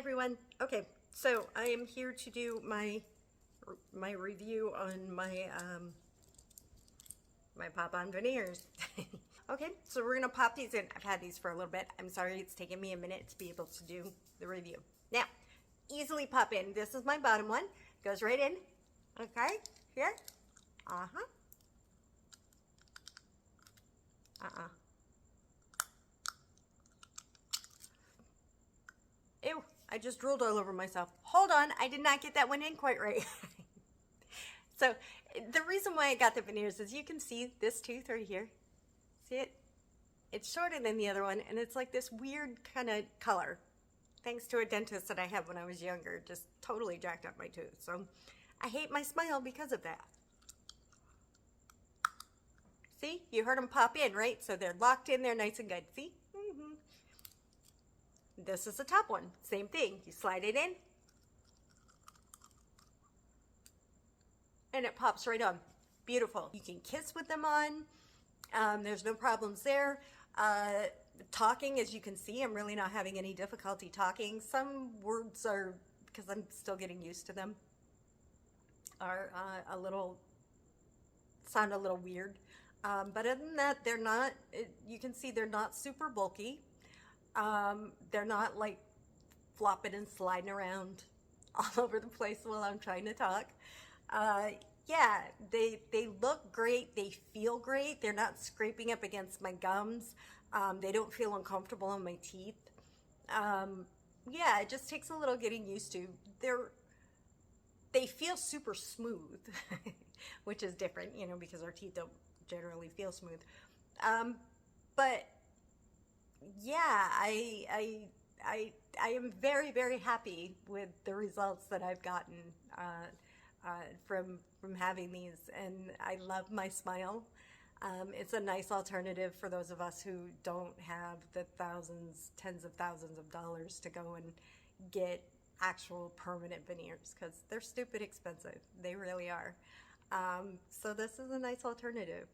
everyone. Okay, so I am here to do my review on my my Pop On Veneers. Okay, so we're gonna pop these in. I've had these for a little bit. I'm sorry it's taken me a minute to be able to do the review. Now, easily pop in. This is my bottom one. Goes right in. Okay, here. Ew, I just drooled all over myself. Hold on, I did not get that one in quite right. So the reason why I got the veneers is you can see this tooth right here. See it? It's shorter than the other one, and it's like this weird kind of color. Thanks to a dentist that I had when I was younger, just totally jacked up my tooth. So I hate my smile because of that. See, you heard them pop in, right? So they're locked in there nice and good. See? This is the top one. Same thing. You slide it in, and it pops right on. Beautiful. You can kiss with them on. There's no problems there. Talking, as you can see, I'm really not having any difficulty talking. Some words are, because I'm still getting used to them, are sound a little weird. But other than that, they're not, you can see they're not super bulky. They're not like flopping and sliding around all over the place while I'm trying to talk. Yeah, they look great. They feel great. They're not scraping up against my gums. They don't feel uncomfortable on my teeth. Yeah, it just takes a little getting used to. They feel super smooth, which is different, you know, because our teeth don't generally feel smooth. But yeah, I am very, very happy with the results that I've gotten from having these, and I love my smile. It's a nice alternative for those of us who don't have the thousands, tens of thousands of dollars to go and get actual permanent veneers, because they're stupid expensive. They really are. So this is a nice alternative,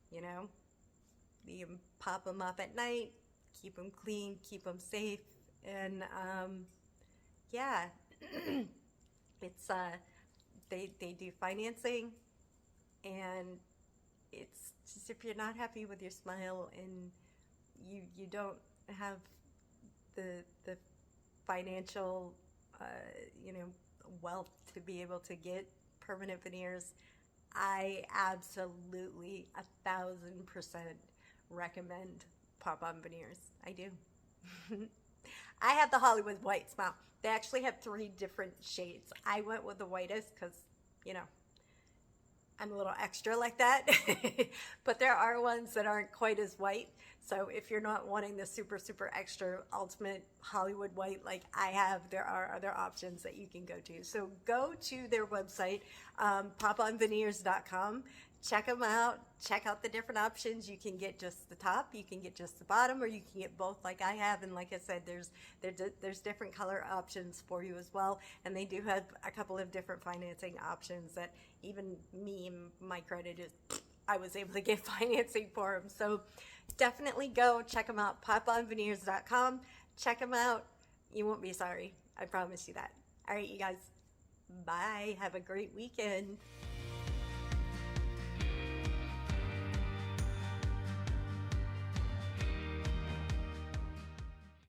you know. You can pop them up at night, keep them clean, keep them safe, and yeah, it's they do financing, and it's just, if you're not happy with your smile and you don't have the financial you know, wealth to be able to get permanent veneers, I absolutely 1000% recommend Pop On Veneers. I do. I have the Hollywood white smile. They actually have 3 different shades. I went with the whitest because, you know, I'm a little extra like that. But there are ones that aren't quite as white. So if you're not wanting the super, super extra ultimate Hollywood white like I have, there are other options that you can go to. So go to their website, poponveneers.com. Check them out. Check out the different options. You can get just the top, you can get just the bottom, or you can get both like I have. And like I said, there's different color options for you as well. And they do have a couple of different financing options that even me, my credit is, I was able to get financing for them. So definitely go check them out. poponveneers.com. Check them out. You won't be sorry. I promise you that. All right, you guys. Bye. Have a great weekend.